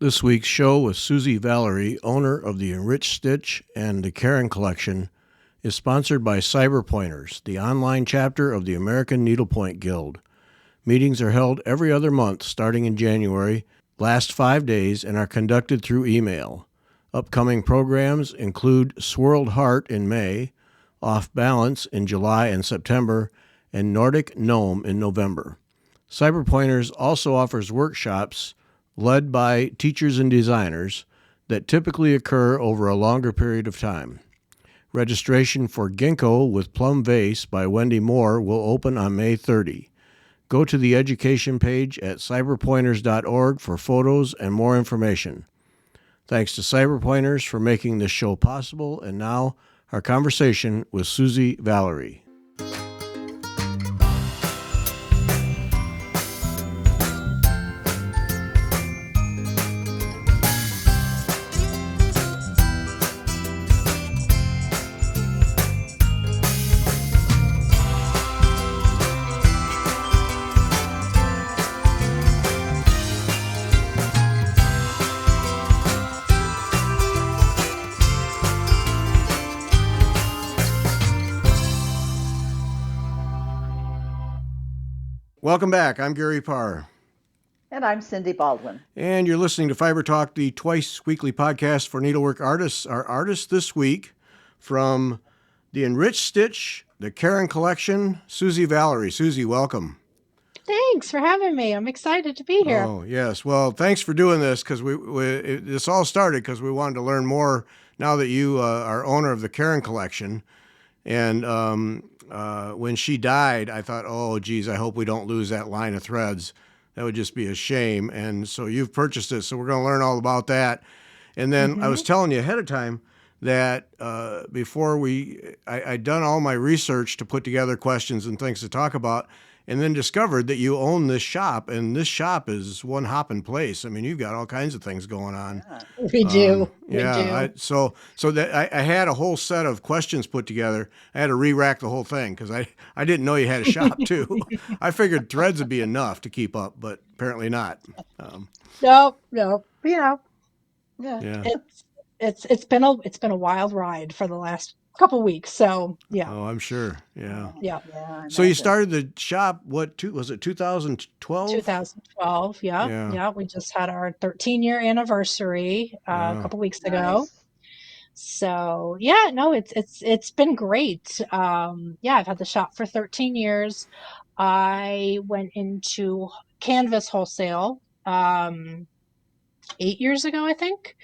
This week's show with Suzie Vallerie, owner of the Enriched Stitch and the Caron Collection, is sponsored by Cyberpointers, the online chapter of the American Needlepoint Guild. Meetings are held every other month starting in January, last 5 days, and are conducted through email. Upcoming programs include Swirled Heart in May, Off Balance in July and September, and Nordic Gnome in November. Cyberpointers also offers workshops led by teachers and designers that typically occur over a longer period of time. Registration for Ginkgo with Plum Vase by Wendy Moore will open on May 30. Go to the education page at cyberpointers.org for photos and more information. Thanks to Cyberpointers for making this show possible, and now our conversation with Suzie Vallerie. Welcome back. I'm Gary Parr. And I'm Cindy Baldwin. And you're listening to Fiber Talk, the twice weekly podcast for needlework artists. Our artist this week from the Enriched Stitch, the Caron Collection, Suzie Vallerie. Suzie, welcome. Thanks for having me. I'm excited to be here. Oh, yes. Well, thanks for doing this, because this all started because we wanted to learn more now that you are owner of the Caron Collection. And when she died, I thought, oh, geez, I hope we don't lose that line of threads. That would just be a shame. And so you've purchased it, so we're going to learn all about that. And then I was telling you ahead of time that before I'd done all my research to put together questions and things to talk about, and then discovered that you own this shop, and this shop is one hopping place. I mean, you've got all kinds of things going on. We do. Yeah. So that I had a whole set of questions put together. I had to re-rack the whole thing because I didn't know you had a shop too. I figured threads would be enough to keep up, but apparently not. No. You know, Yeah. it's been a wild ride for the last couple weeks. So yeah. Oh, I'm sure. Yeah. So you started the shop, was it 2012? 2012. Yeah. We just had our 13-year anniversary a couple weeks ago. So yeah, no, it's been great. I've had the shop for 13 years. I went into canvas wholesale 8 years ago, I think,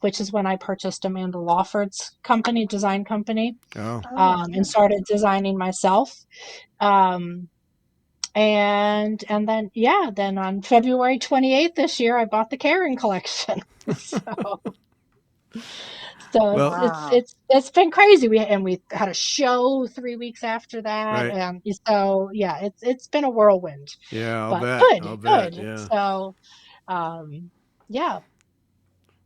which is when I purchased Amanda Lawford's design company, and started designing myself. And then on February 28th this year, I bought the Caron Collection. It's been crazy. We had a show 3 weeks after that, and so yeah, it's been a whirlwind. Yeah, I'll bet. Good. Yeah. So, yeah.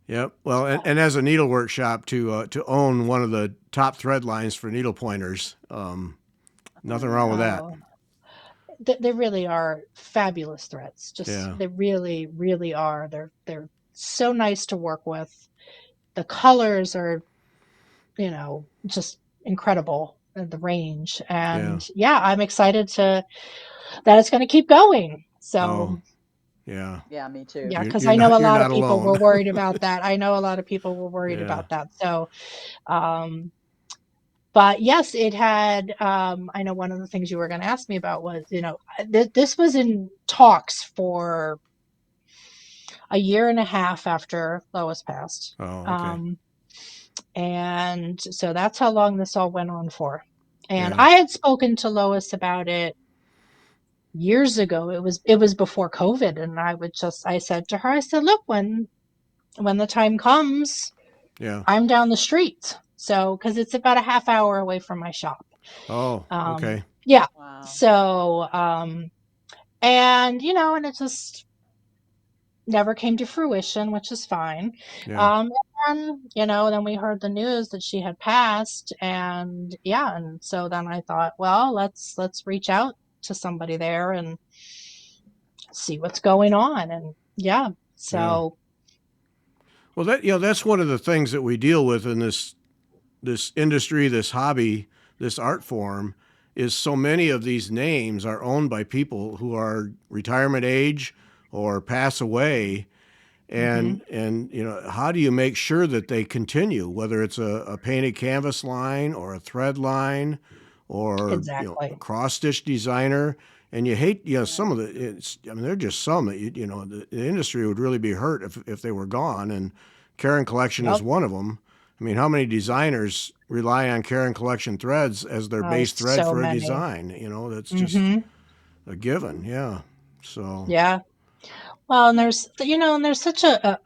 Yep. Well, and as a needlework shop to own one of the top thread lines for needle pointers, nothing wrong with that. They really are fabulous threads. They really, really are. They're so nice to work with. The colors are, just incredible in the range. And I'm excited that it's going to keep going. So. Yeah, me too. Yeah, because I know a lot of people were worried about that. So, but yes, it had, I know one of the things you were going to ask me about was, this was in talks for a year and a half after Lois passed. Oh, okay. And so that's how long this all went on for. And I had spoken to Lois about it years ago. It was before COVID, and I said to her, look, when the time comes, I'm down the street. So, because it's about a half hour away from my shop. Oh, okay. Yeah. Wow. So, and it just never came to fruition, which is fine. Yeah. And then we heard the news that she had passed, and so then I thought, well, let's reach out to somebody there and see what's going on. And Yeah. So Well, that's one of the things that we deal with in this industry, this hobby, this art form, is so many of these names are owned by people who are retirement age or pass away. mhm, And how do you make sure that they continue, whether it's a painted canvas line or a thread line or a exactly. cross stitch designer? And you hate, some Right. of the, I mean, there are just some that, the industry would really be hurt if they were gone. And Caron Collection is Yep. one of them. I mean, how many designers rely on Caron Collection threads as their Oh, base thread so for a many. design? That's just Mhm. a given. Yeah. So, Yeah. Well, and there's such a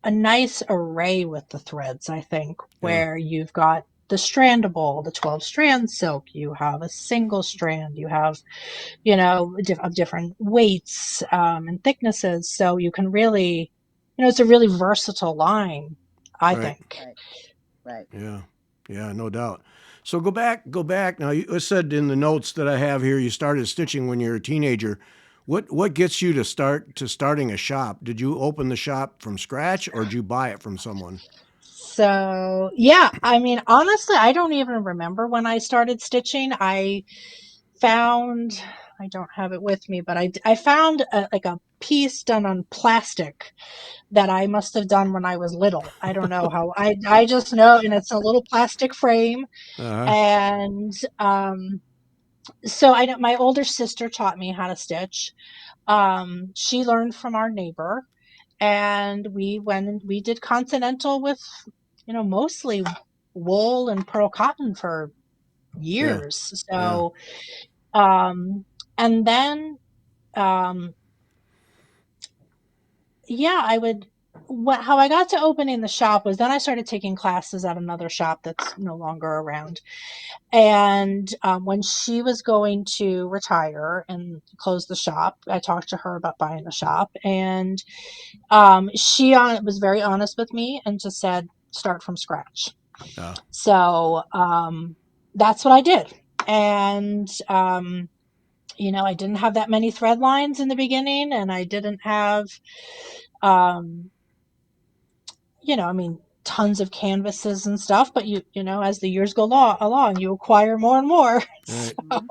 a nice array with the threads, I think, yeah, where you've got the strandable, the 12 strand silk, you have a single strand, you have, of different weights and thicknesses. So you can really, it's a really versatile line, I right. think. Right. Right. Yeah, yeah, no doubt. So go back. Now you said in the notes that I have here, you started stitching when you were a teenager. What gets you to starting a shop? Did you open the shop from scratch, or did you buy it from someone? So, yeah, I mean, honestly, I don't even remember when I started stitching. Found, I don't have it with me, but I found like a piece done on plastic that I must have done when I was little. I don't know how. I just know, and it's a little plastic frame. Uh-huh. And so I know my older sister taught me how to stitch. She learned from our neighbor, and we went and we did continental with, mostly wool and pearl cotton for Yeah, years. yeah, So, and then, um, yeah, how I got to opening the shop was then I started taking classes at another shop that's no longer around. And when she was going to retire and close the shop, I talked to her about buying the shop. And she was very honest with me and just said, start from scratch. yeah, So that's what I did. And, I didn't have that many thread lines in the beginning, and I didn't have, um, I mean, tons of canvases and stuff. But as the years go along, you acquire more and more. right. Mhm.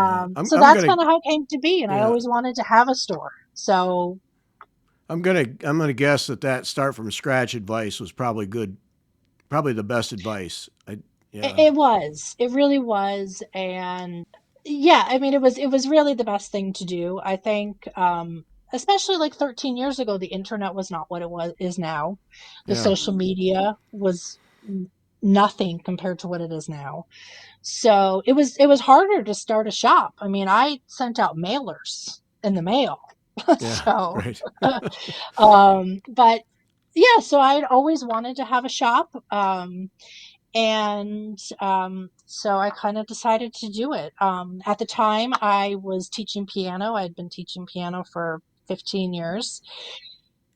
Yeah, I'm So I'm that's gonna kind of how it came to be, and I yeah always wanted to have a store. So I'm gonna guess that start from scratch advice was probably good, probably the best advice. Yeah, it really was. And yeah, I mean, it was really the best thing to do, I think. Especially like 13 years ago, the internet was not what is now. The yeah, social Mhm. media was nothing compared to what it is now. So it was harder to start a shop. I mean, I sent out mailers in the mail. yeah, So, right. but yeah, so I'd always wanted to have a shop. And so I kind of decided to do it. At the time, I was teaching piano. I'd been teaching piano for 15 years,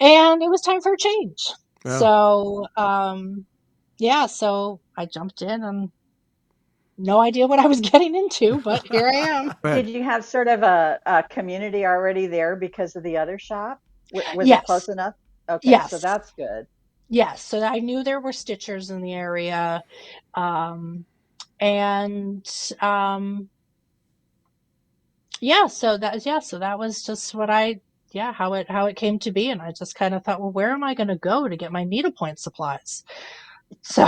and it was time for a change. Yeah, So, yeah, so I jumped in and no idea what I was getting into, but here I am. right. Did you have sort of a community already there because of the other shop? Was it Yes, close enough? Okay, so yes, that's good. yes. So I knew there were stitchers in the area. Um, and so that was just how it came to be. And I just kind of thought, well, where am I going to go to get my needlepoint supplies? So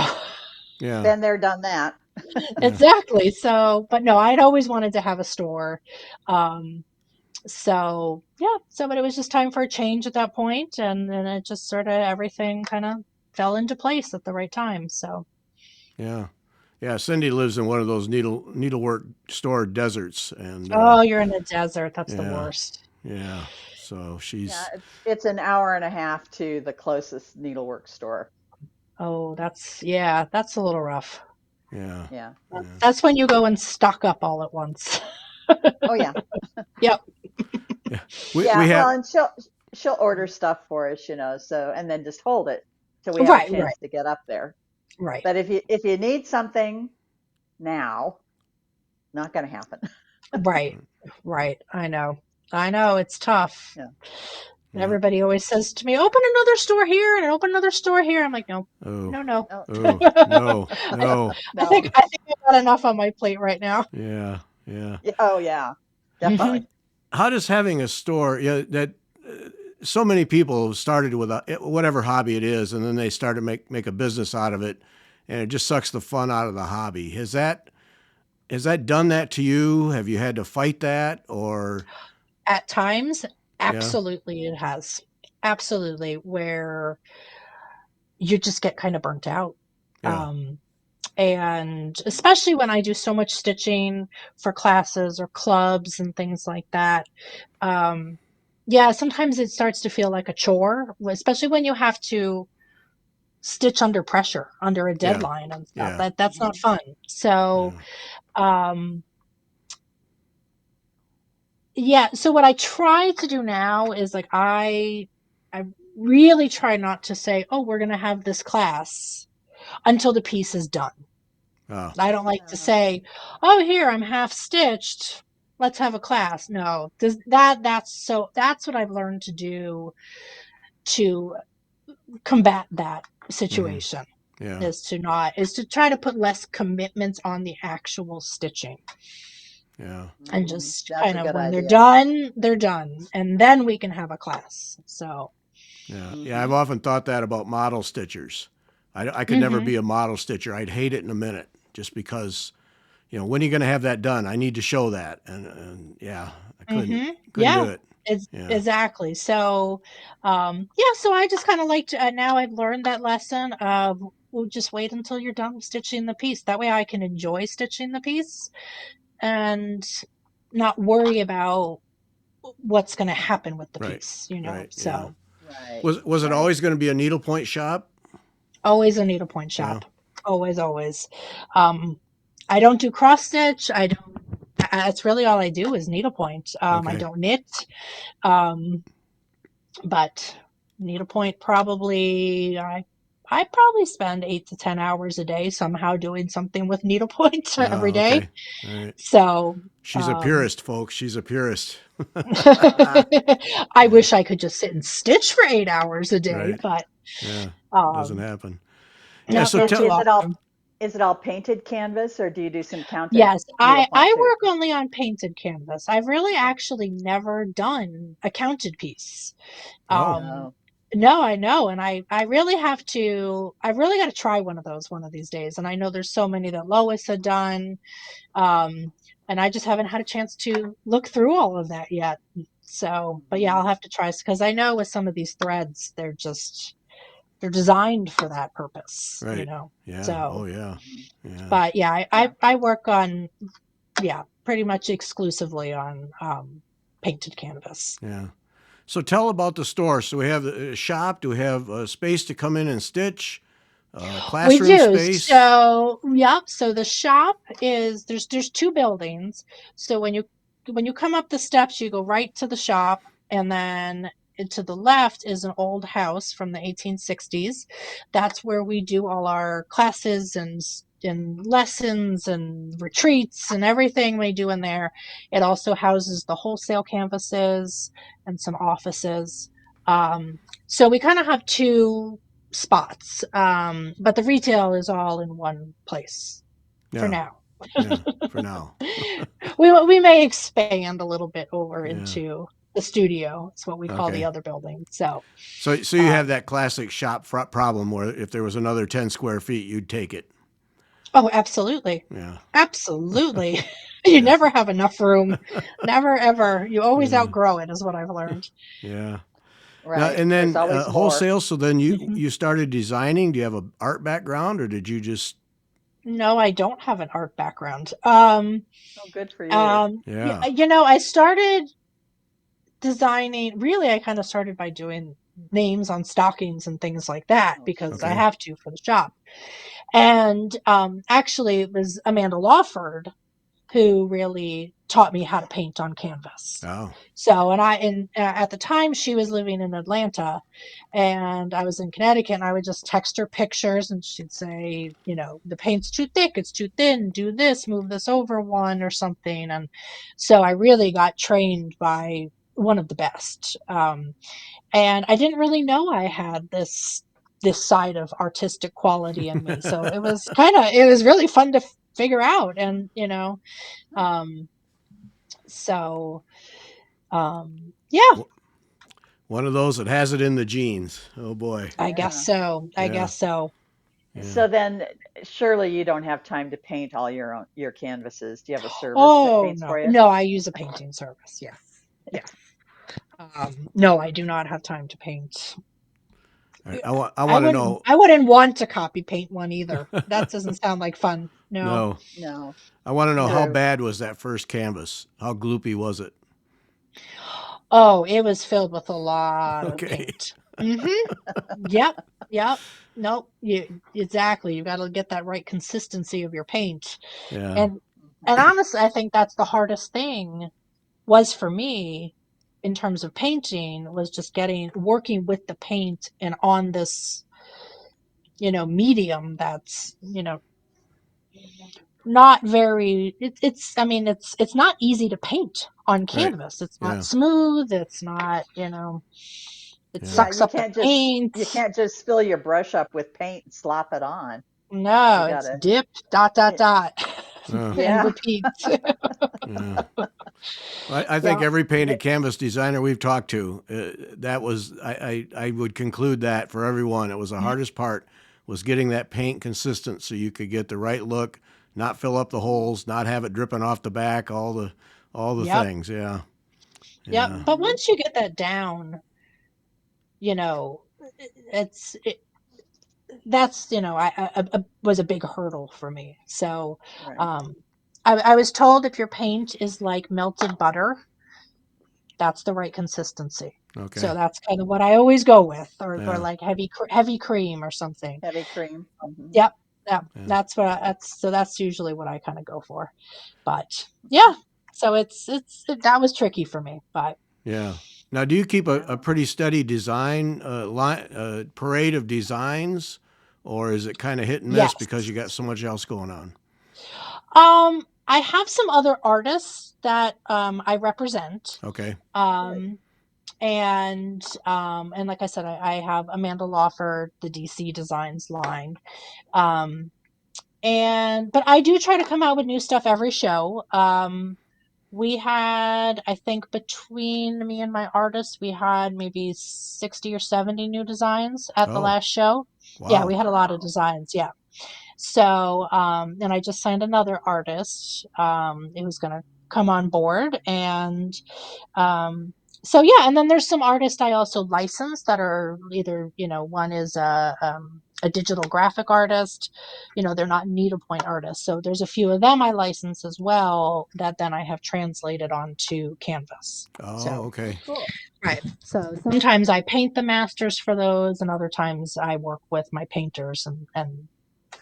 Yeah, Been there, done that. yeah, exactly. So, but no, I'd always wanted to have a store. Um, so yeah, but it was just time for a change at that point, and then it just sort of everything kind of fell into place at the right time. So yeah, yeah. Cindy lives in one of those needlework store deserts, and oh, you're in the desert. That's the yeah, worst. yeah. So Yeah, she's it's an hour and a half to the closest needlework store. Oh, that's a little rough. yeah, Yeah. yeah, That's when you go and stock up all at once. Oh yeah. Yep. yeah. We Yeah, well, have and she'll order stuff for us, so and then just hold it till we have a Right, right, chance to get up there. right, But if you need something now, not going to happen. right, right. I know. It's tough. Yeah. Yeah. Everybody always says to me, open another store here and open another store here. I'm like, no, Oh. no. Oh. No. No. I think I've got enough on my plate right now. Yeah. Yeah. Oh yeah, definitely. How does having a store, that so many people started with whatever hobby it is, and then they start to make a business out of it, and it just sucks the fun out of the hobby. Has that done that to you? Have you had to fight that, or? At times, Yeah. absolutely it has. Absolutely, where you just get kind of burnt out. Yeah. And especially when I do so much stitching for classes or clubs and things like that. Yeah, sometimes it starts to feel like a chore, especially when you have to stitch under pressure, under a deadline and stuff. Yeah. That's not fun. So, yeah, so what I try to do now is like I really try not to say, "Oh, we're going to have this class," until the piece is done. Oh. I don't like to say, "Oh, here, I'm half stitched. Let's have a class." No, that's what I've learned to do to combat that situation. Yeah. Is to try to put less commitments on the actual stitching. Yeah. And just That's kind a of good when idea. they're done, and then we can have a class. So Yeah. I've often thought that about model stitchers. I could never be a model stitcher. I'd hate it in a minute, just because, when are you going to have that done? I need to show that, and yeah, I couldn't do it. Exactly. So, so I just kind of like to, now I've learned that lesson of, we'll just wait until you're done stitching the piece. That way I can enjoy stitching the piece and not worry about what's going to happen with the piece, Right. So Right. Was it always going to be a needlepoint shop? always a needlepoint shop. Always. I don't do cross stitch. That's really all I do is needlepoint. I don't knit. But needlepoint, I probably spend 8 to 10 hours a day somehow doing something with needlepoint every day. Okay. All right. So She's a purist, folks. She's a purist. I wish I could just sit and stitch for 8 hours a day, Right. but Yeah. Doesn't happen. no, So they're too long. Is it all painted canvas, or do you do some counted Yes, I needlepoint too? work only on painted canvas. I've really actually never done a counted piece. Oh. No, I know, and I really got to try one of those one of these days. And I know there's so many that Lois had done, and I just haven't had a chance to look through all of that yet. So, but yeah, I'll have to try, because I know with some of these threads, they're designed for that purpose, Right. Yeah. So, Oh yeah. but yeah, I work on, pretty much exclusively on painted canvas. Yeah. So tell about the store. So we have the shop. Do we have a space to come in and stitch? Classroom We do. space? So, so the shop is, there's 2 buildings. So when you come up the steps, you go right to the shop, and then to the left is an old house from the 1860s. That's where we do all our classes and lessons and retreats and everything we do in there. It also houses the wholesale canvases and some offices. So we kind of have 2 spots, but the retail is all in one place for now. For now. We may expand a little bit over into the studio. It's what we call the other building. So you have that classic shop problem where if there was another 10 square feet, you'd take it. Oh, absolutely. Yeah. Absolutely. You never have enough room. Never, ever. You always outgrow it, is what I've learned. Yeah. Right. Now, and then wholesale. More. So then you started designing. Do you have an art background, or did you just? No, I don't have an art background. Oh, good for you. I started designing. Really, I kind of started by doing names on stockings and things like that, because I have to for the shop. And actually, it was Amanda Lawford who really taught me how to paint on canvas. Oh. So, and at the time she was living in Atlanta and I was in Connecticut, and I would just text her pictures and she'd say, the paint's too thick, it's too thin, do this, move this over one or something. And so I really got trained by one of the best. And I didn't really know I had this side of artistic quality in me. So it was really fun to figure out. And, so, yeah, One of those that has it in the genes. Oh boy. I guess so. I Yeah. guess so. Yeah. So then surely you don't have time to paint all your canvases. Do you have a service that Oh, paints no. for you? No, I use a painting service. Yeah. Yeah. No, I do not have time to paint. All right. I want to know. I wouldn't want to copy paint one either. That doesn't sound like fun. No. No. No. I want to know how So bad was that first canvas? How gloopy was it? Oh, it was filled with a lot of Okay. paint. Yep. Yep. Nope. Exactly. You got to get that right consistency of your paint. Yeah. And honestly, I think that's the hardest thing was for me in terms of painting was just working with the paint and on this, medium that's, not very it's not easy to paint on Right. canvas. It's not Yeah. smooth. It's not, it Yeah. yeah, sucks up the paint. you can't just fill your brush up with paint and slop it on. You No, it's gotta dip, dot, dot, eh, dot, and yeah. repeat. Yeah. I think Yeah. every painted canvas designer we've talked to, that was I would conclude that for everyone, it was the hardest part was getting that paint consistent so you could get the right look, not fill up the holes, not have it dripping off the back, all the Yep. things. Yeah. Yep. Yeah. But once you get that down, you know, it's it, that's I was a big hurdle for me. So, Right. um, I was told if your paint is like melted butter, that's the right consistency. So Okay. that's kind of what I always go with, or Yeah. like heavy cream or something. Heavy cream. Yep, yep. Yeah. That's usually what I kind of go for. But yeah, so that was tricky for me. But Yeah. Now, do you keep a Yeah. pretty steady design parade of designs, or is it kind of hit and miss because yes, you got so much else going on? I have some other artists that I represent. Okay. Um, and like I said, I have Amanda Lawford, the DC Designs line. Um, but I do try to come out with new stuff every show. We had, I think, between me and my artists, we had maybe 60 or 70 new designs at the Oh, last show. Yeah, we wow. had a lot of designs. Yeah. So, and I just signed another artist who's going to come on board. And um, so, yeah, and then there's some artists I also license that are either, one is a digital graphic artist, they're not needlepoint artists. So there's a few of them I license as well that then I have translated onto canvas. Oh, So, okay. Cool. right. So sometimes I paint the masters for those, and other times I work with my painters and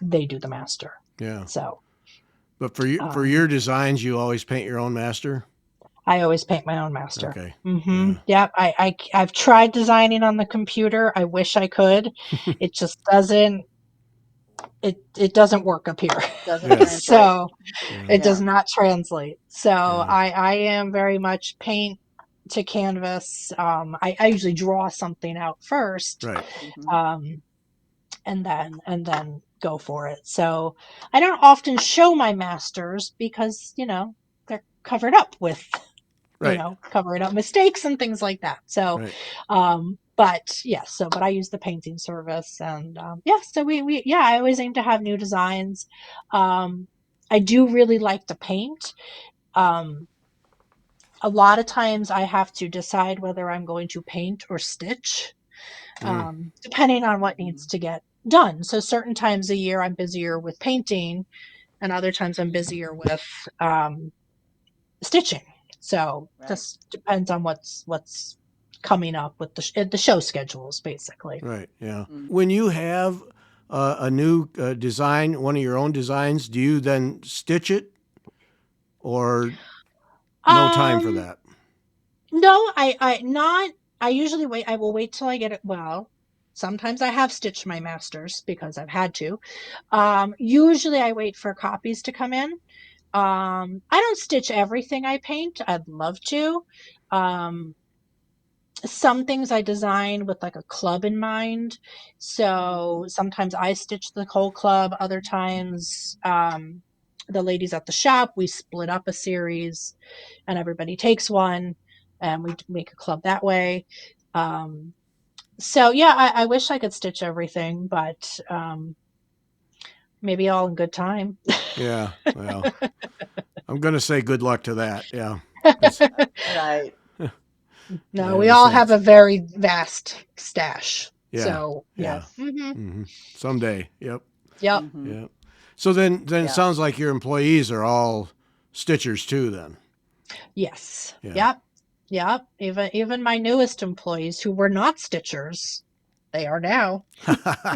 they do the master. Yeah. So, But for your designs, you always paint your own master? I always paint my own master. Okay. Mm-hmm. Yeah. Yep. I've tried designing on the computer. I wish I could. It just doesn't. It doesn't work up here. Doesn't Yeah. translate. So Yeah. it Yeah. does not translate. So Yeah. I am very much paint to canvas. I usually draw something out first, Right. hmm um, and then go for it. So I don't often show my masters because they're covered up with Right. covering up mistakes and things like that. So, Right. but yes, but I use the painting service, and yeah, so yeah, I always aim to have new designs. I do really like to paint. Um, a lot of times I have to decide whether I'm going to paint or stitch, Mm. depending on what hmm needs to get done. So certain times a year I'm busier with painting, and other times I'm busier with stitching. So Right. just depends on what's coming up with the show schedules, basically. Right. Yeah. Mm. When you have a new design, one of your own designs, do you then stitch it, or no time for Um, that? no, I not. I usually wait. I will wait till I get it. Well, sometimes I have stitched my masters because I've had to. Usually I wait for copies to come in. I don't stitch everything I paint. I'd love to. Some things I design with like a club in mind. Mhm. So sometimes I stitch the whole club. Other times, the ladies at the shop, we split up a series and everybody takes one and we make a club that way. Um, so yeah, I wish I could stitch everything, but maybe all in good time. Yeah. Well, I'm going to say good luck to that. Yeah. 'Cause Right. I No, we all understand. have a very vast stash. Yeah. So yeah. Yeah. Yes. Someday. Yep. Yep. Mhm. Yep. So then it Yeah. sounds like your employees are all stitchers too. Then. Yes. Yeah. Yep. Yep. Even my newest employees who were not stitchers, they are now.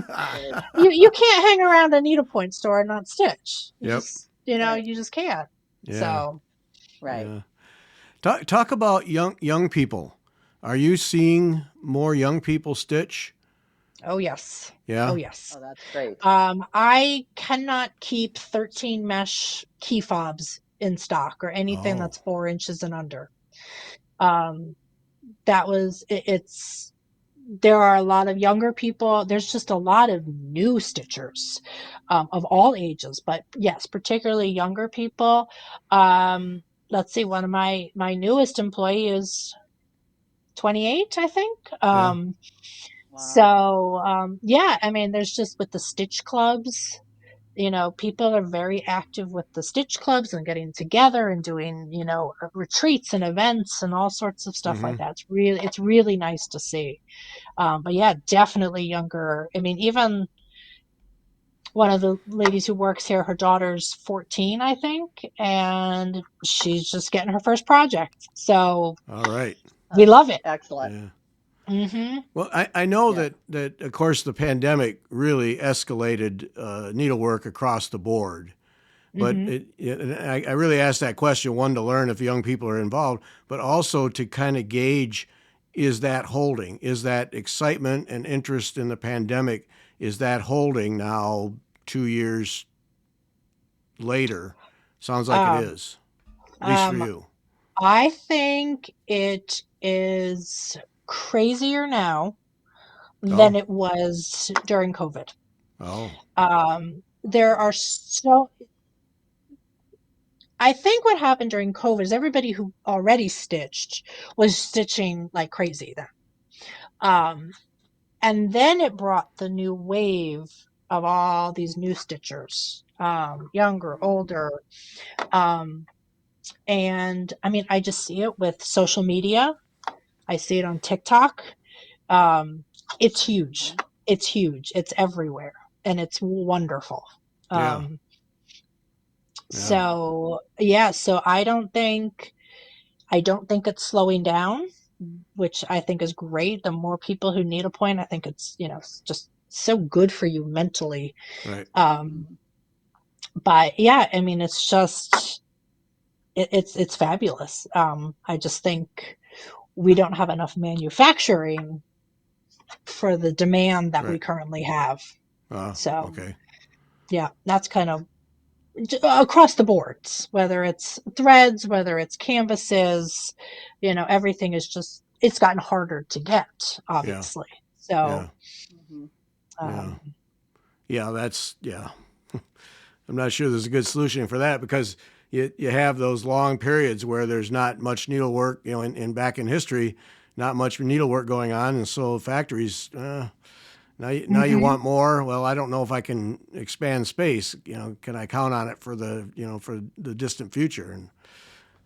Good. You can't hang around a needlepoint store and not stitch. You Yep. just Right. you just can't. Yeah. So Right. Yeah. Talk about young people. Are you seeing more young people stitch? oh yes. Oh Yeah. yes. Oh, that's great. I cannot keep 13 mesh key fobs in stock or anything Oh. that's 4 inches and under. Um, that was it's there are a lot of younger people. There's just a lot of new stitchers of all ages, but yes, particularly younger people. Let's see, one of my newest employee is 28, I think. Yeah. Wow. Yeah, I mean, there's just with the stitch clubs, people are very active with the stitch clubs and getting together and doing, retreats and events and all sorts of stuff like Mm-hmm. that. It's really nice to see. But yeah, definitely younger. I mean, even one of the ladies who works here, her daughter's 14, I think, and she's just getting her first project. So All right. we love it. Excellent. Yeah. Mm-hmm. Well, I know Yeah. that of course the pandemic really escalated needlework across the board. But Mm-hmm. and I really asked that question, one, to learn if young people are involved, but also to kind of gauge, is that holding? Is that excitement and interest in the pandemic, is that holding now 2 years later? Sounds like it Um, is, at least for um, you. I think it is crazier now than Oh, it was during COVID. oh, There are so I think what happened during COVID is everybody who already stitched was stitching like crazy then. Um, and then it brought the new wave of all these new stitchers, younger, older. Um, and I mean, I just see it with social media. I see it on TikTok. Um, it's huge. Mhm. It's huge. It's everywhere, and it's wonderful. yeah, Um, yeah, so yeah, so I don't think it's slowing down, which I think is great. The more people who need a point, I think it's, it's just so good for you mentally. right, Um, Mhm. but yeah, I mean, it's just it's fabulous. I just think we don't have enough manufacturing for the demand that we right. currently have. So Okay, yeah, that's kind of across the boards, whether it's threads, whether it's canvases, everything is just it's gotten harder to get, yeah, obviously. So yeah, Mhm. yeah, um, yeah. Yeah. I'm not sure there's a good solution for that because you have those long periods where there's not much needlework, in back in history, not much needlework going on, and so factories now you mhm. want more. Well, I don't know if I can expand space. Can I count on it for for the distant future? And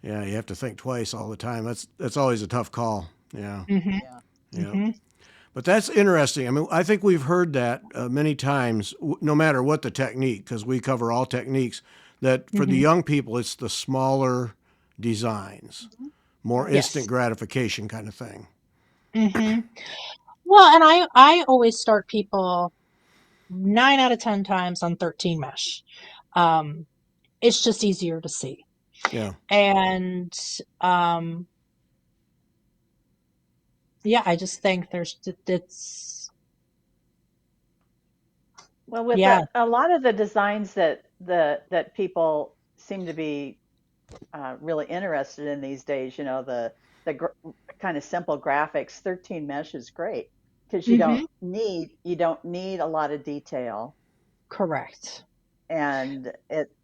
yeah, you have to think twice all the time. That's always a tough call. Yeah, Mhm. Yeah. yeah. Mhm. But that's interesting. I mean, I think we've heard that many times, no matter what the technique, because we cover all techniques, that for the Mhm. young people, it's the smaller designs, Mhm. more Right. instant Yes. gratification kind of thing. Mhm. Well, and I always start people 9 out of 10 times on 13 mesh. Um, it's just easier to see, Yeah, and um, yeah, I just think it's Well, with yeah. a lot of the designs that people seem to be really interested in these days, the the kind of simple graphics, 13 mesh is great because Mm-hmm. you don't need a lot of detail, Correct. and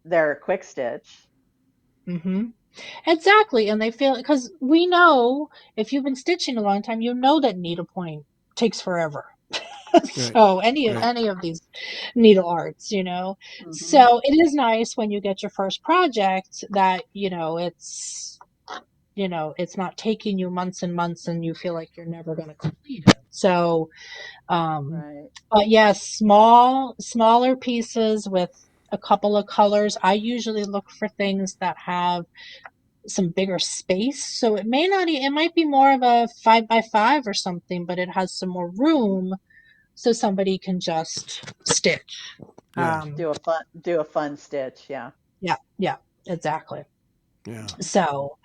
they're a quick stitch. Mm-hmm. Exactly. And they feel, because we know if you've been stitching a long time, you know that needlepoint takes forever. Right. So any Right. of these needle arts, you know. Hmm. So it is nice when you get your first project that, it's not taking you months and months and you feel like you're never going to complete it. So, Right. but yes, smaller pieces with a couple of colors. I usually look for things that have some bigger space. So it may not, it might be more of a 5x5 or something, but it has some more room so somebody can just stitch. Yeah. Do a fun stitch. Yeah. Yeah, yeah, exactly. Yeah. So,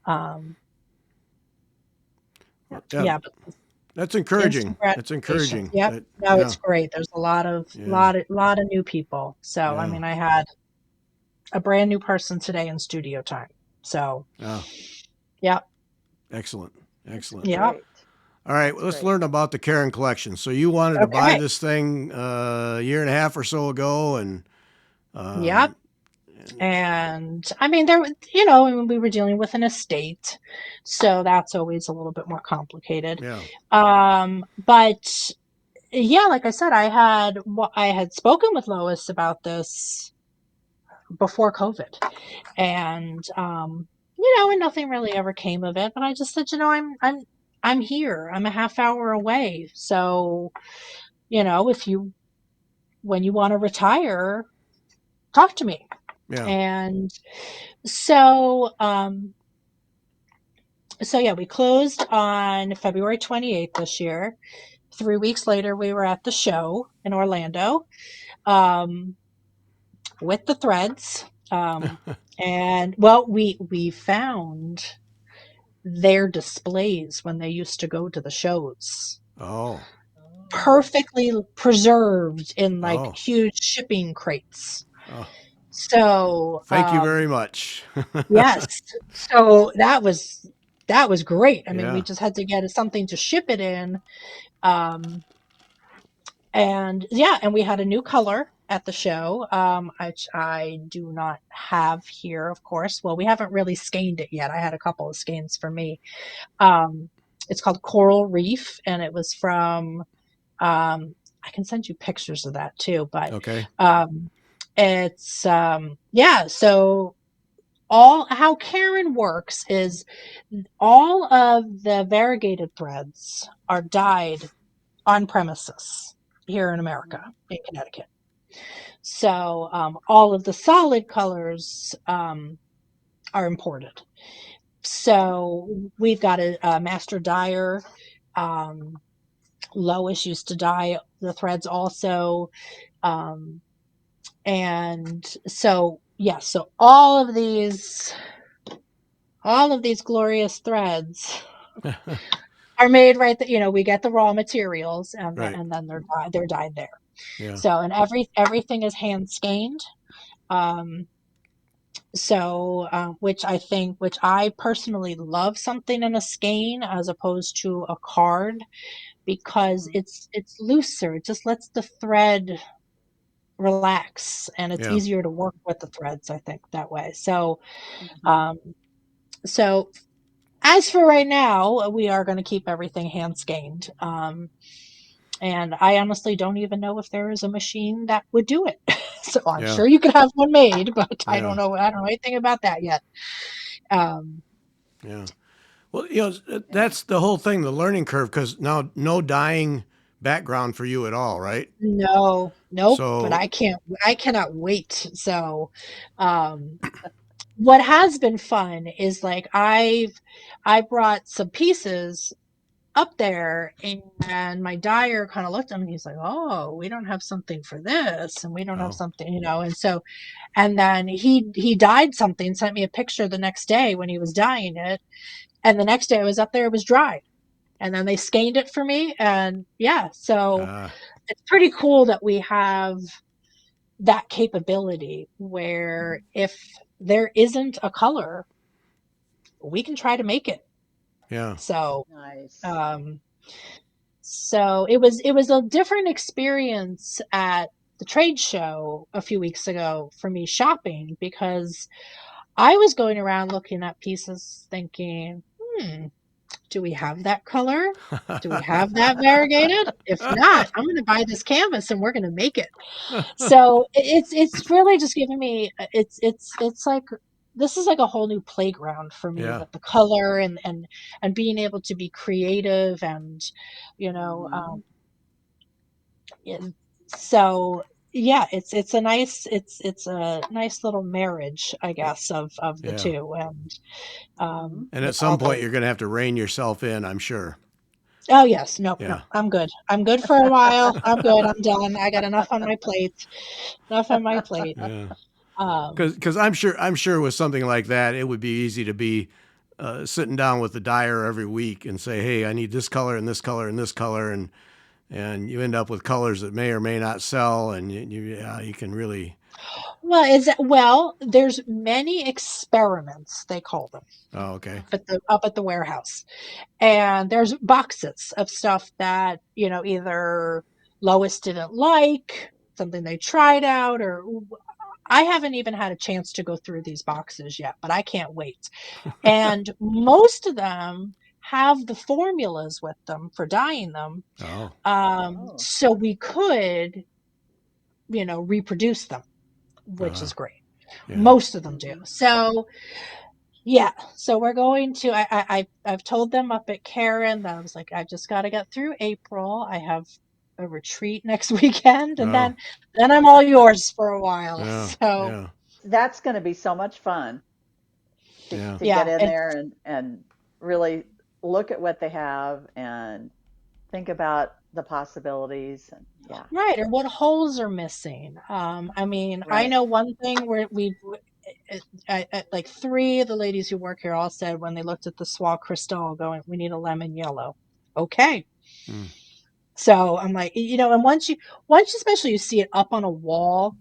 um, Well, yeah. yeah, but That's instant encouraging. That's gratification. encouraging. Yep. That, No, yeah. it's great. There's a lot of Yeah. new people. So, I Yeah. mean, I had a brand new person today in studio time. So, Yeah. yeah, Excellent. That's Excellent. yeah. great. All right, That's well, let's great. learn about the Caron Collection. So you wanted to buy Okay. this thing a year and a half or so ago, and Yep. um, And I mean, we were dealing with an estate, so that's always a little bit more complicated. yeah, But yeah, like I said, I had spoken with Lois about this before COVID, and and nothing really ever came of it. But I just said, I'm here. I'm a half hour away, so if you when you want to retire, talk to me. yeah. And so, yeah, we closed on February 28th this year. 3 weeks later, we were at the show in Orlando, um, with the threads. And well, we found their displays when they used to go to the shows, Oh, Oh. perfectly preserved in like oh, huge shipping crates. oh. So, Thank you very much. yes. So that was great. I mean, we yeah, just had to get something to ship it in. Um, and yeah, and we had a new color at the show, which I do not have here, of course. Well, we haven't really skeined it yet. I had a couple of skeins for me. Um, it's called Coral Reef, and it was from, I can send you pictures of that too, but okay. um, it's, yeah, so all how Caron works is all of the variegated threads are dyed on premises here in America, Mhm. in Connecticut. So all of the solid colors are imported. Okay. So we've got a master dyer. Um, Lois used to dye the threads also. Um, and so, yeah, so all of these glorious threads are made right that we get the raw materials, and right. then they're dyed there. Yeah. So, and everything is hand skeined. Um, which I personally love something in a skein as opposed to a card, because Hmm. it's looser. It just lets the thread relax, and it's Yeah. easier to work with the threads, I think, that way. So, Hmm. um, so as for right now, we are going to keep everything hand skeined. And I honestly don't even know if there is a machine that would do it. So I'm Yeah. sure you could have one made, but I don't Yeah. know. I don't know anything about that yet. Um, Yeah. Well, Yeah. that's the whole thing, the learning curve, because now no dyeing background for you at all, right? no, nope. But So, I cannot wait. So, um, what has been fun is like I brought some pieces up there, and my dyer kind of looked at me and he's like, "Oh, we don't have something for this, and we don't have oh, something," and so, and then he dyed something, sent me a picture the next day when he was dyeing it, and the next day I was up there, it was dry, and then they skeined it for me, and yeah, so uh, it's pretty cool that we have that capability where if there isn't a color, we can try to make it. Yeah. So, Nice. um, so it was a different experience at the trade show a few weeks ago for me shopping, because I was going around looking at pieces thinking, do we have that color? Do we have that variegated? If not, I'm going to buy this canvas and we're going to make it. So it's really just giving me it's like this is like a whole new playground for me Yeah. with the color and being able to be creative and you know Mm-hmm. yeah, so yeah, it's a nice little marriage, I guess, of the Yeah. two, and Mm-hmm. And at with all some point, the you're going to have to rein yourself in, I'm sure. oh yes, no, Yeah. I'm good. I'm good for a while. I'm good. I'm done. I got enough on my plate. Enough on my plate. Yeah. Um, Because I'm sure with something like that, it would be easy to be sitting down with the dyer every week and say, hey, I need this color and this color and this color, and you end up with colors that may or may not sell, and you can really. there's many experiments, they call them, Oh, okay. up at the warehouse. And there's boxes of stuff that, either Lois didn't like, something they tried out, or I haven't even had a chance to go through these boxes yet, but I can't wait. And most of them have the formulas with them for dyeing them. Oh, Oh. So we could, reproduce them, which uh, is great. yeah. Most of them do. Mm-hmm. So yeah, so we're going to. I've told them up at Caron that I was like, I just got to get through April. I have a retreat next weekend, and Oh, then I'm all yours for a while. yeah, So yeah, That's going to be so much fun yeah, to get yeah, in and there and really look at what they have and think about the possibilities. And yeah, right, or what holes are missing. I mean, I right. know one thing where like three of the ladies who work here all said when they looked at the Soie Cristal, going, we need a lemon yellow. Okay. mm, So I'm like, and once especially you see it up on a wall,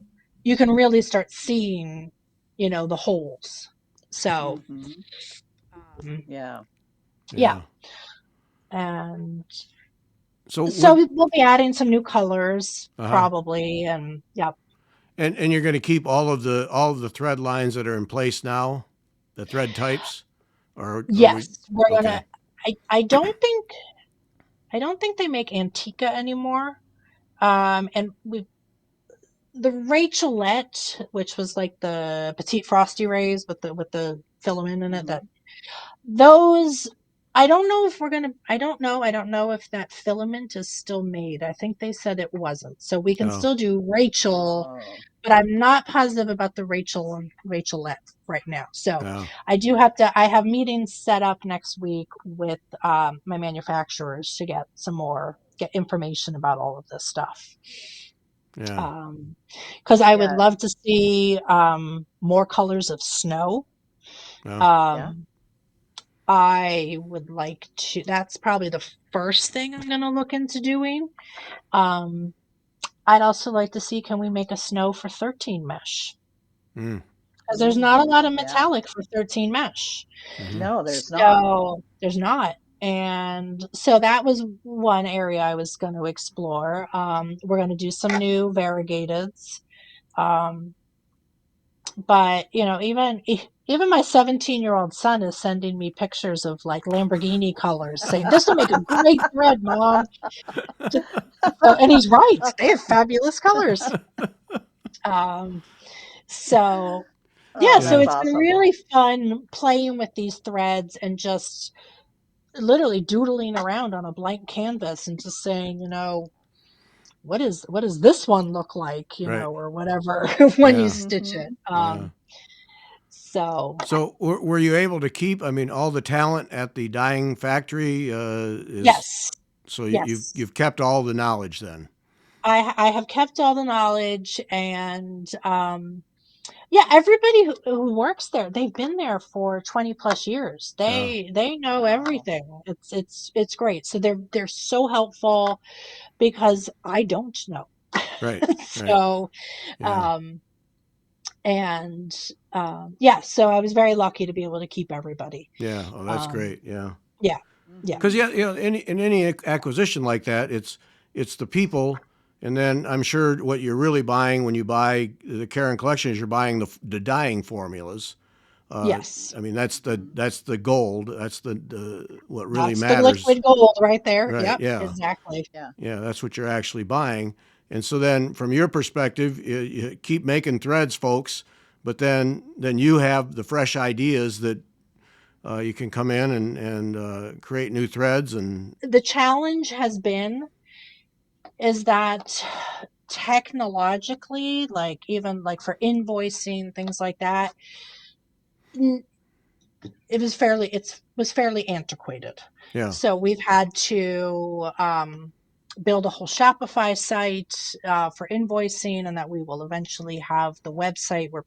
you can really start seeing, the holes. So, Mm-hmm. um, Yeah. yeah. yeah. And So so with we'll be adding some new colors uh-huh. probably. And yeah. And you're going to keep all of the thread lines that are in place now, the thread types, or we Yes, we're gonna, okay. I, I don't think, I don't think they make Antica anymore. And the Rachelette, which was like the petite frosty rays with the filament in it, Mm-hmm. that those, I don't know if we're gonna. I don't know if that filament is still made. I think they said it wasn't. So we can Oh, still do Rachel, Oh. but I'm not positive about the Rachel and Rachelette right now. So yeah, I have meetings set up next week with my manufacturers to get information about all of this stuff. yeah, Because I would Yeah. love to see more colors of snow. yeah, Yeah. Um, I would like to, that's probably the first thing I'm going to look into doing. Um, I'd also like to see, can we make a snow for 13 mesh? mm, Because there's not a Mm. lot of Yeah. metallic for 13 mesh. mm-hmm. No, there's not. So there's not. And so that was one area I was going to explore. We're going to do some new variegateds. Um, but even my 17-year-old son is sending me pictures of like Lamborghini colors, saying this will make a great thread, mom. And he's right, they have fabulous colors. um so yeah, Oh, so Yeah, that's it's been awesome. really fun playing with these threads and just literally doodling around on a blank canvas and just saying, what does this one look like, right. or whatever, when you Yeah, stitch it. Mm-hmm. yeah. So So were you able to keep? I mean, all the talent at the dyeing factory is yes, so you've yes. you've kept all the knowledge then. I have kept all the knowledge, and yeah, everybody who works there, they've been there for 20 plus years. Oh, They know Wow. everything. It's great. So they're so helpful because I don't know. right, right. So Yeah, um and yeah, so I was very lucky to be able to keep everybody. yeah. Oh, that's Um great. Yeah, Yeah. Yeah. Because in any acquisition like that, it's the people, and then I'm sure what you're really buying when you buy the Caron Collection is you're buying the dyeing formulas. Yes. I mean that's the gold. That's the what really That's the matters. liquid gold right there. Right? Yep. Yeah, Exactly. Yeah. yeah. That's what you're actually buying. And so then, from your perspective, you keep making threads, folks. But then you have the fresh ideas that you can come in and create new threads and The challenge has been is that technologically, like even like for invoicing, things like that, it was fairly antiquated. yeah, So we've had to build a whole Shopify site for invoicing, and that we will eventually have the website where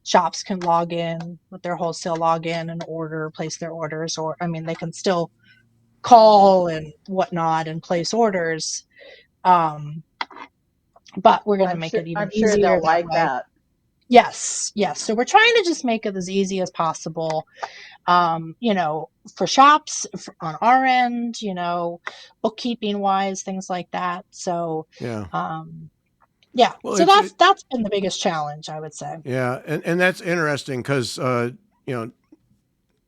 shops can log in with their wholesale login and place their orders, or I mean, they can still call and whatnot and place orders. Um, but we're going to make it even I'm sure easier they'll that like way. that. Yes, yes. So we're trying to just make it as easy as possible. For shops on our end, bookkeeping wise, things like that. So, yeah. yeah. Well, So that's been the biggest challenge, I would say. yeah, and that's interesting because you know,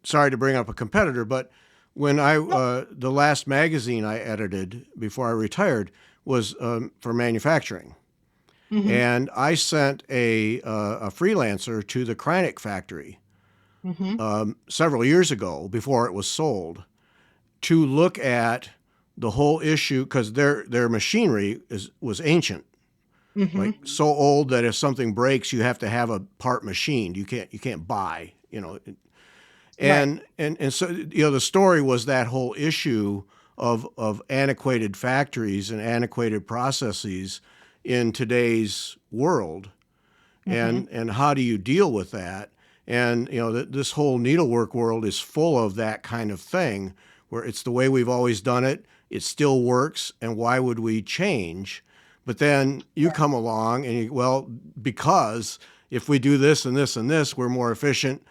sorry to bring up a competitor, but when the last magazine I edited before I retired was for manufacturing, Mm-hmm. and I sent a freelancer to the Kreinik factory Mm-hmm. several years ago before it was sold to look at the whole issue because their machinery was ancient, Mm-hmm. like so old that if something breaks, you have to have a part machined. You can't buy, Right. and so the story was that whole issue of antiquated factories and antiquated processes in today's world, Mm-hmm. and how do you deal with that? And this whole needlework world is full of that kind of thing, where it's the way we've always done it. It still works, and why would we change? But then you Right. come along and because if we do this and this and this, we're more efficient.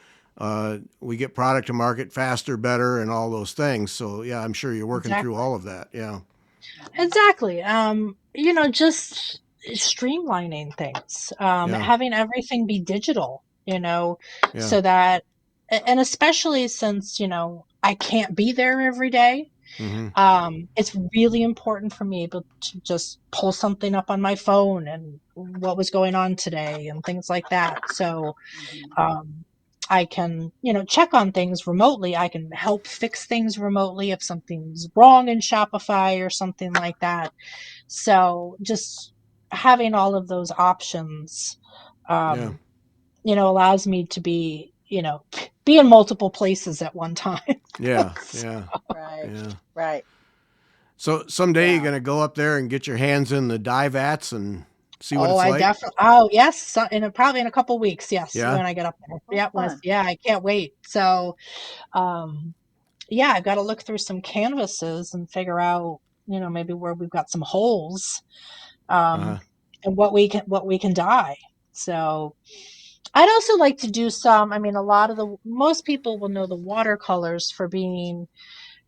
We get product to market faster, better, and all those things. So yeah, I'm sure you're working through Exactly. all of that. Yeah, Exactly. Just streamlining things, yeah, having everything be digital, yeah. so that, and especially since, I can't be there every day. Mm-hmm. It's really important for me to just pull something up on my phone and what was going on today and things like that. So, Mm-hmm. um, I can, check on things remotely. I can help fix things remotely if something's wrong in Shopify or something like that. So just having all of those options, Yeah, allows me to be in multiple places at one time. yeah, So, yeah, Right. yeah. Right. So someday you're Yeah. gonna go up there and get your hands in the dye vats and see what oh, it's I like. definitely, oh yes, probably in a couple weeks. Yes, Yeah. when I get up there. Oh, fun. Yeah, I can't wait. So, um, yeah, I've got to look through some canvases and figure out, maybe where we've got some holes, Uh-huh. and what we can dye. So I'd also like to do some. I mean, most people will know the watercolors for being,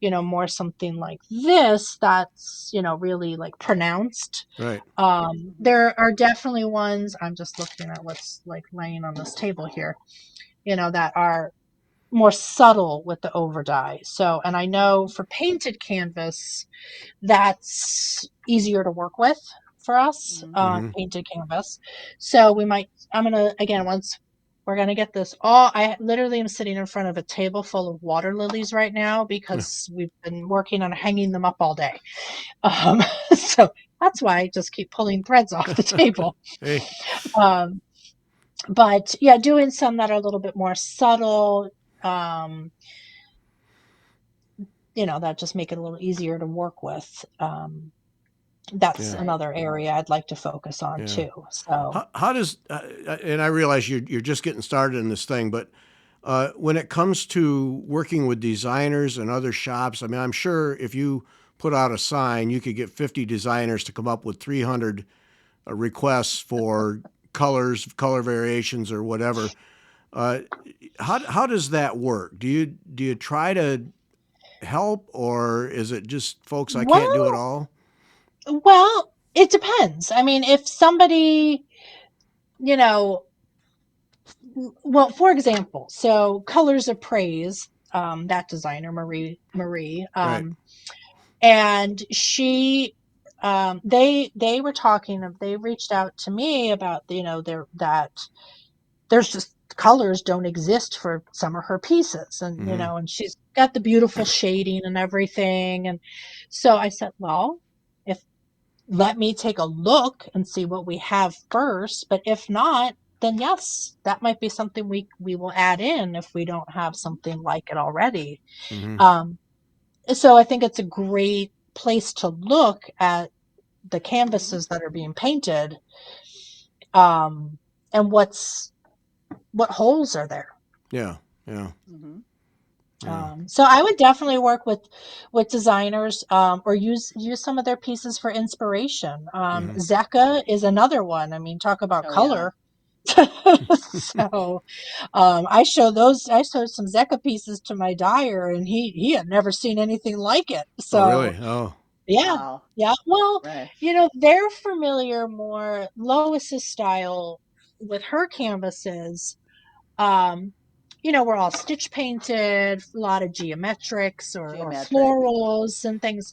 more something like this that's, really like pronounced. Right. Mm-hmm. There are definitely ones. I'm just looking at what's like laying on this table here, that are more subtle with the over dye. So, and I know for painted canvas, that's easier to work with for us Mm-hmm. on Mm-hmm. painted canvas. So I'm gonna, again, once we're gonna get this all, I literally am sitting in front of a table full of water lilies right now because we've been working on hanging them up all day. Um, so that's why I just keep pulling threads off the table. Hey. Um, but yeah, doing some that are a little bit more subtle, um, that just make it a little easier to work with. That's Yeah. Right. another area I'd like to focus on Yeah. too. So, How does and I realize you're just getting started in this thing, but when it comes to working with designers and other shops, I mean, I'm sure if you put out a sign, you could get 50 designers to come up with 300 requests for colors, color variations, or whatever. Uh, how does that work? Do you try to help, or is it just folks I can't do it Well, all? well, it depends. I mean, if somebody, you know, well, for example, so Colors of Praise, that designer Marie, Right. and she, they were talking. They reached out to me about there's just colors don't exist for some of her pieces, and Mm-hmm. and she's got the beautiful shading and everything, and so I said, well, if let me take a look and see what we have first. But if not, then yes, that might be something we will add in if we don't have something like it already. Mm-hmm. Um, so I think it's a great place to look at the Mm-hmm. canvases that are being painted, um, and what holes are there. Yeah. Yeah. Mm-hmm. Yeah. So I would definitely work with designers, or use some of their pieces for inspiration. Mm-hmm. Zecca is another one. I mean, talk about Oh yeah. color. So I showed some Zecca pieces to my dyer, and he had never seen anything like it. Oh, So really? Oh. yeah, Wow. yeah. Well, Right. they're familiar more Lois's style with her canvases. um, we're all stitch painted, a lot of geometrics or Geometric. florals and things.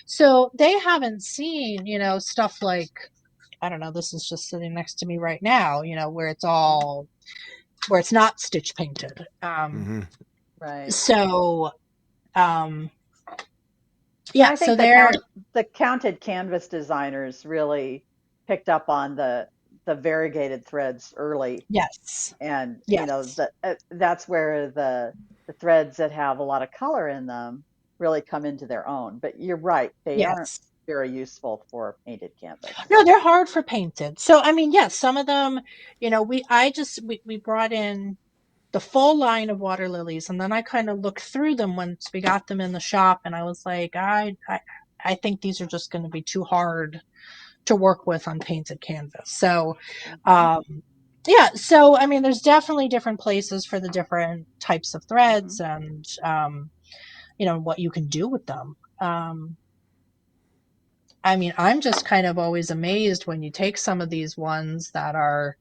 So they haven't seen, stuff like, I don't know, this is just sitting next to me right now, Mm-hmm. where it's not stitch painted. Mm-hmm. Right. So, um, And yeah, I so think they're, the counted canvas designers really picked up on the variegated threads early, yes, and yes, that's where the threads that have a lot of color in them really come into their own. But you're right, they aren't yes. very useful for painted canvas. No, they're hard for painted. So, I mean, yes, some of them, we brought in the full line of water lilies, and then I kind of looked through them once we got them in the shop, and I was like, I think these are just going to be too hard to work with on painted canvas. So, Mm-hmm. um, yeah, so I mean, there's definitely different places for the different types of Mm-hmm. threads, and what you can do with them. I mean, I'm just kind of always amazed when you take some of these ones that are,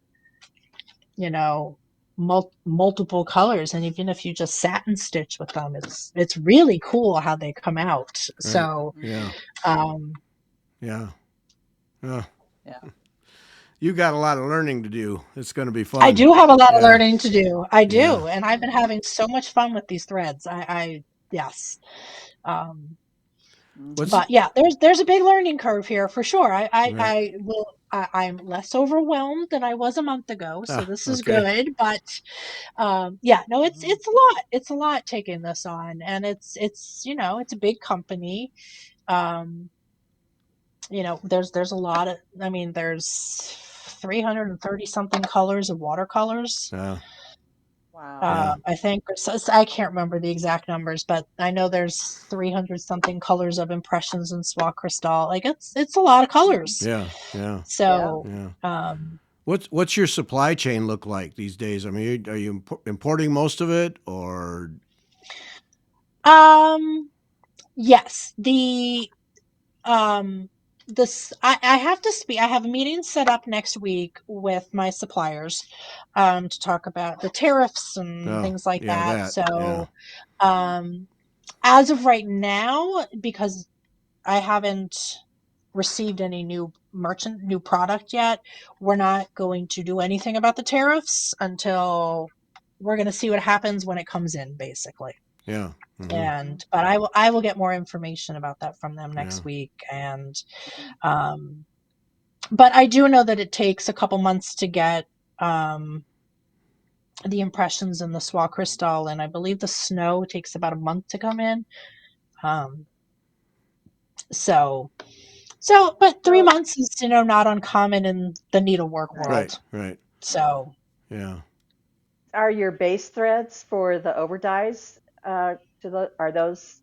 you know, multiple colors, and even if you just satin stitch with them, it's really cool how they come out. Right. So, Mm-hmm. Yeah. um, Yeah. Uh, Yeah. you got a lot of learning to do. It's going to be I fun. do have a lot of Yeah. learning to do. I Yeah. do, and I've been having so much fun with these threads. Yes. Um, Mm-hmm. What's but yeah, there's a big learning curve here for sure. right? I'm less overwhelmed than I was a month ago, so Ah, this is okay. good. But yeah, no, it's Mm-hmm. it's a lot. It's a lot taking this on, and it's a big company. Um, there's a lot of. I mean, there's 330 something colors of watercolors. Uh, Wow. yeah. I think I can't remember the exact numbers, but I know there's 300 something colors of impressions in Swa Crystal. Like it's a lot of Mm-hmm. colors. Yeah. Yeah. Yeah. So, Yeah. um, What's your supply chain look like these days? I mean, are you importing most of it, or um, yes, um, I have to speak. I have a meeting set up next week with my suppliers, to talk about the tariffs and oh, things like yeah, that. that, yeah, So, um, as of right now, because I haven't received any new product yet, we're not going to do anything about the tariffs until we're going to see what happens when it comes in, basically. yeah, mm-hmm, Mm-hmm. But I will get more information about that from them yeah, next week. And Mm-hmm. um but I do know that it takes a couple months to get um the impressions in the Swa crystal, and I believe the snow takes about a month to come in. um so but three So months is not uncommon in the needlework right. right, world. right, So yeah. Are your base threads for the overdyes, are those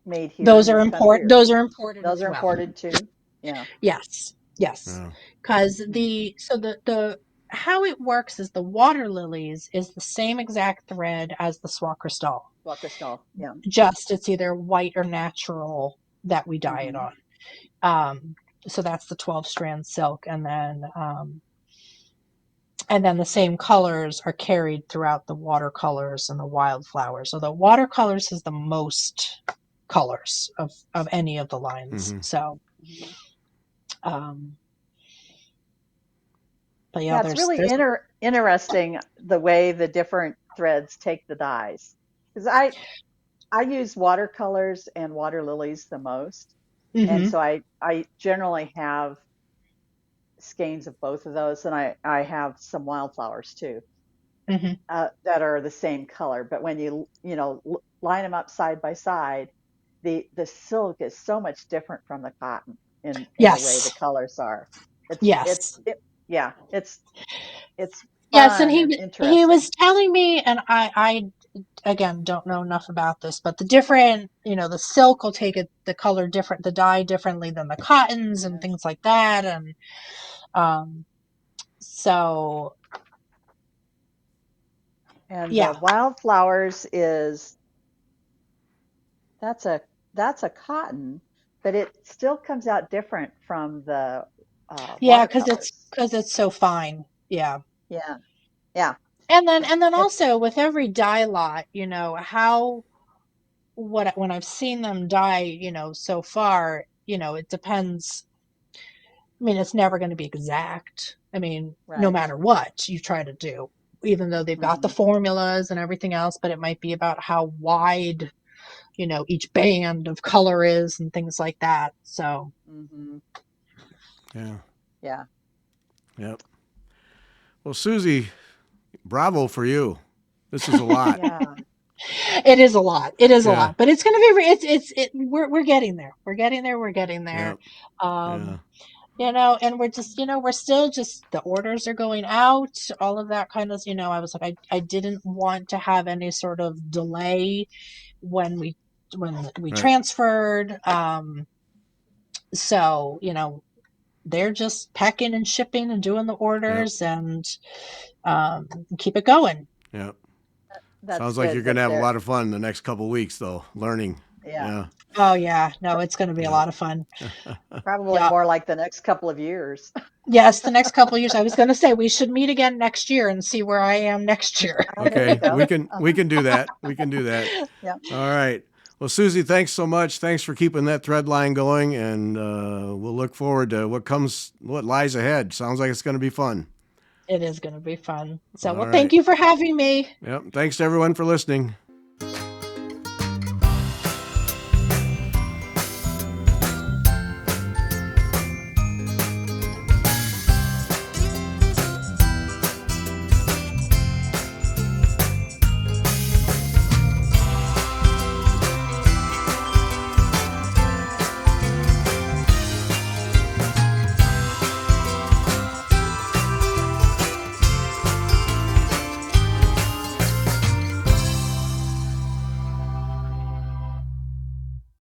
made here in this country, or those are imported those as are well. imported too? Yeah. Yes, yes. Yeah. Because Mm-hmm. the how it works is the water lilies is the same exact thread as the Swa crystal. Skull. Yeah. Just it's either white or natural that we dye it Mm-hmm. on. So that's the 12 strand silk, and then the same colors are carried throughout the watercolors and the wildflowers. So the watercolors has the most colors of any of the lines. Mm-hmm. So, Mm-hmm. um, but yeah, Yeah, it's really interesting the way the different threads take the dyes. Because I use watercolors and water lilies the most, and hmm so I generally have skeins of both of those, and I have some wildflowers too hmm that are the same color. But when line them up side by side, the silk is so much different from the cotton in the way the yes, colors are. yes, Yeah, it's yes. And fun and he interesting. was telling me, and I again don't know enough about this, but the different, the silk will take it the color different, the dye differently than the cottons and Yes. things like that, and so And the yeah, wildflowers is that's a that's a cotton, but it still comes out different from the yeah, watercolors. because it's so fine, yeah. Yeah, yeah, And then it's also with every dye lot, how what when I've seen them dye, so far, it depends. I mean, it's never going to be exact. I mean, no right. matter what you try to do, even though they've got the Hmm. formulas and everything else, but it might be about how wide, each band of color is and things like that. So Hmm. Yeah. Yeah. Yep. Well, Susie, bravo for you. This is a lot. Yeah. it is a lot. It is a Yeah. lot, but it's going to be, we're getting there. We're getting there. We're getting there. Yep. Yeah. Um, and we're just, we're still just, the orders are going out, all of that kind of, I was like, I didn't want to have any sort of delay when we Right. transferred. So, they're just packing and shipping and doing the Yep. orders and keep it going. Yep. That's Sounds like you're good going that to have a they're lot of fun the next couple weeks, though, learning. yeah. Yeah. Oh yeah, no, Pr- it's going to be a Yep. lot of fun. Probably Yeah. more like the next couple of years. Yes, the next couple of years. I was going to say we should meet again next year and see where I am next year. There you Okay. go. We can do that. We can do that. Yeah. All right. Well, Susie, thanks so much. Thanks for keeping that thread line going, and we'll look forward to what lies ahead. Sounds like it's going to be fun. It is going to be fun. So, All well, thank right. you for having me. Yep. Thanks to everyone for listening.